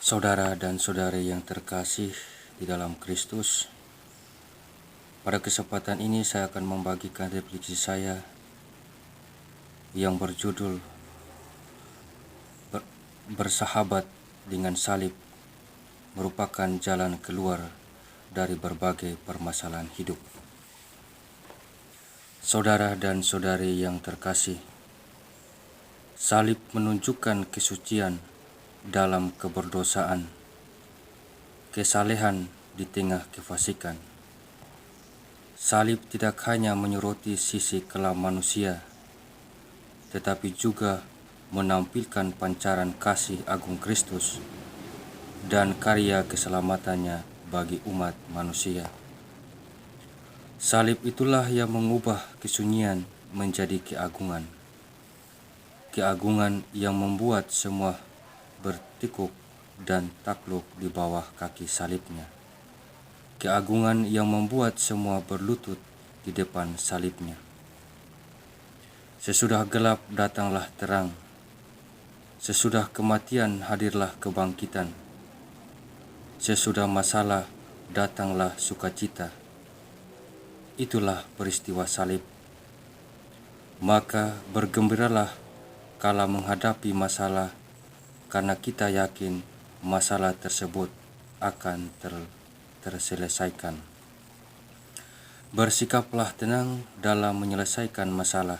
Saudara dan saudari yang terkasih di dalam Kristus, pada kesempatan ini saya akan membagikan refleksi saya yang berjudul Bersahabat dengan Salib merupakan jalan keluar dari berbagai permasalahan hidup. Saudara dan saudari yang terkasih, salib menunjukkan kesucian dalam keberdosaan, kesalehan di tengah kefasikan. Salib tidak hanya menyoroti sisi kelam manusia, tetapi juga menampilkan pancaran kasih agung Kristus dan karya keselamatannya bagi umat manusia. Salib itulah yang mengubah kesunyian menjadi keagungan. Keagungan yang membuat semua bertekuk dan takluk di bawah kaki salibnya. Keagungan yang membuat semua berlutut di depan salibnya. Sesudah gelap datanglah terang. Sesudah kematian hadirlah kebangkitan. Sesudah masalah datanglah sukacita. Itulah peristiwa salib. Maka bergembiralah kala menghadapi masalah, karena kita yakin masalah tersebut akan terselesaikan. Bersikaplah tenang dalam menyelesaikan masalah.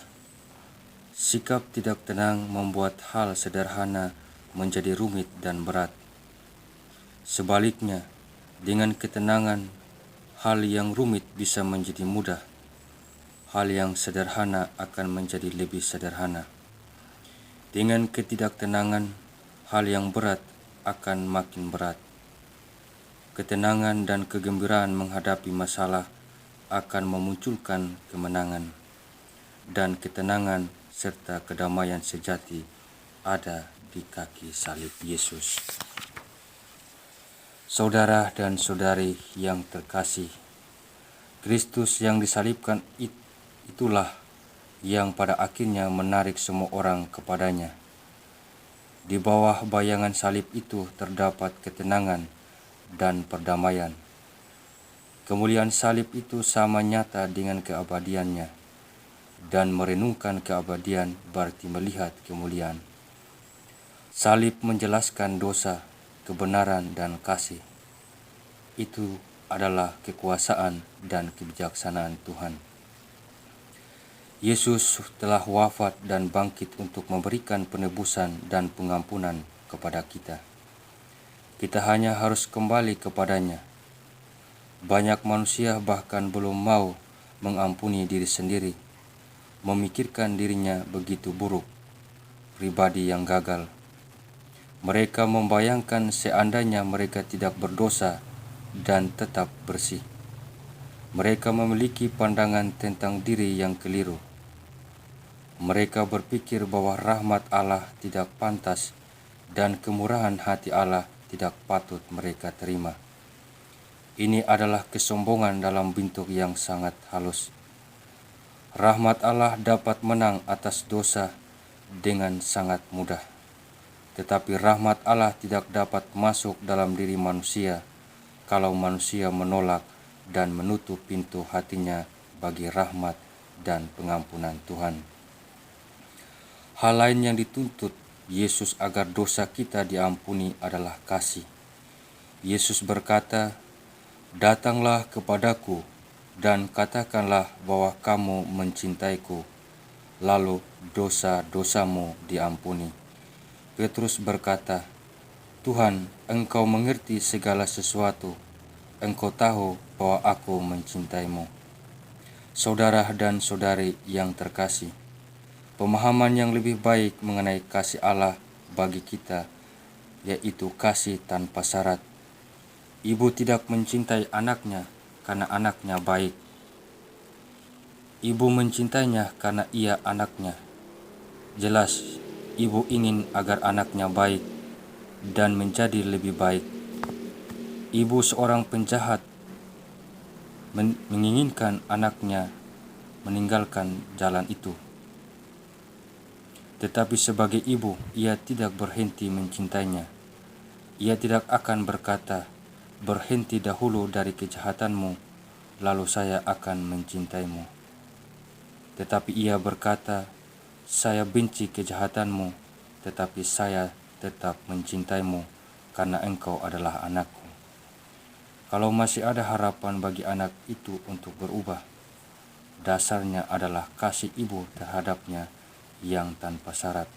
Sikap tidak tenang membuat hal sederhana menjadi rumit dan berat. Sebaliknya, dengan ketenangan, hal yang rumit bisa menjadi mudah. Hal yang sederhana akan menjadi lebih sederhana. Dengan ketidaktenangan, hal yang berat akan makin berat. Ketenangan dan kegembiraan menghadapi masalah akan memunculkan kemenangan, dan ketenangan serta kedamaian sejati ada di kaki salib Yesus. Saudara dan saudari yang terkasih, Kristus yang disalibkan itulah yang pada akhirnya menarik semua orang kepadanya. Di bawah bayangan salib itu terdapat ketenangan dan perdamaian. Kemuliaan salib itu sama nyata dengan keabadiannya, dan merenungkan keabadian berarti melihat kemuliaan. Salib menjelaskan dosa, kebenaran, dan kasih. Itu adalah kekuasaan dan kebijaksanaan Tuhan. Yesus telah wafat dan bangkit untuk memberikan penebusan dan pengampunan kepada kita. Kita hanya harus kembali kepadanya. Banyak manusia bahkan belum mau mengampuni diri sendiri, memikirkan dirinya begitu buruk, pribadi yang gagal. Mereka membayangkan seandainya mereka tidak berdosa dan tetap bersih. Mereka memiliki pandangan tentang diri yang keliru. Mereka berpikir bahwa rahmat Allah tidak pantas dan kemurahan hati Allah tidak patut mereka terima. Ini adalah kesombongan dalam bentuk yang sangat halus. Rahmat Allah dapat menang atas dosa dengan sangat mudah. Tetapi rahmat Allah tidak dapat masuk dalam diri manusia kalau manusia menolak dan menutup pintu hatinya bagi rahmat dan pengampunan Tuhan. Hal lain yang dituntut Yesus agar dosa kita diampuni adalah kasih. Yesus berkata, "Datanglah kepadaku dan katakanlah bahwa kamu mencintaiku, lalu dosa-dosamu diampuni." Petrus berkata, "Tuhan, Engkau mengerti segala sesuatu. Engkau tahu bahwa aku mencintaimu." Saudara dan saudari yang terkasih, pemahaman yang lebih baik mengenai kasih Allah bagi kita yaitu kasih tanpa syarat. Ibu tidak mencintai anaknya karena anaknya baik. Ibu mencintainya karena ia anaknya. Jelas, ibu ingin agar anaknya baik dan menjadi lebih baik. Ibu seorang penjahat menginginkan anaknya meninggalkan jalan itu. Tetapi sebagai ibu, ia tidak berhenti mencintainya. Ia tidak akan berkata, "Berhenti dahulu dari kejahatanmu, lalu saya akan mencintaimu." Tetapi ia berkata, "Saya benci kejahatanmu, tetapi saya tetap mencintaimu karena engkau adalah anakku." Kalau masih ada harapan bagi anak itu untuk berubah, dasarnya adalah kasih ibu terhadapnya yang tanpa syarat.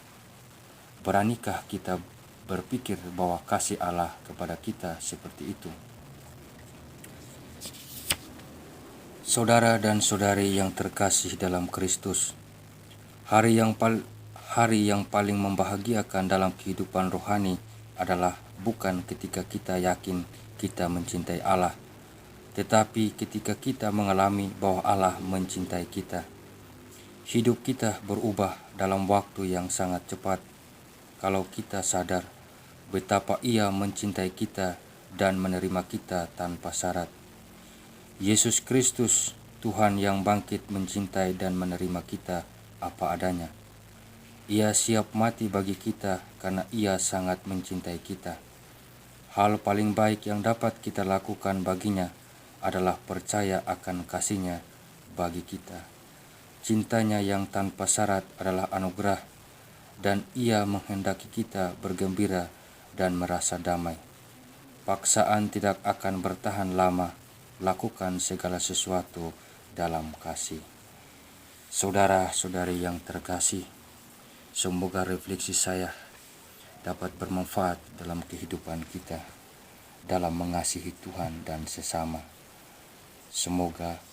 Beranikah kita berpikir bahwa kasih Allah kepada kita seperti itu? Saudara dan saudari yang terkasih dalam Kristus, hari yang paling membahagiakan dalam kehidupan rohani adalah bukan ketika kita yakin kita mencintai Allah, tetapi ketika kita mengalami bahwa Allah mencintai kita. Hidup kita berubah dalam waktu yang sangat cepat kalau kita sadar betapa Ia mencintai kita dan menerima kita tanpa syarat. Yesus Kristus, Tuhan yang bangkit, mencintai dan menerima kita apa adanya. Ia siap mati bagi kita karena Ia sangat mencintai kita. Hal paling baik yang dapat kita lakukan baginya adalah percaya akan kasih-Nya bagi kita. Cintanya yang tanpa syarat adalah anugerah, dan Ia menghendaki kita bergembira dan merasa damai. Paksaan tidak akan bertahan lama. Lakukan segala sesuatu dalam kasih. Saudara-saudari yang terkasih, semoga refleksi saya dapat bermanfaat dalam kehidupan kita dalam mengasihi Tuhan dan sesama. Semoga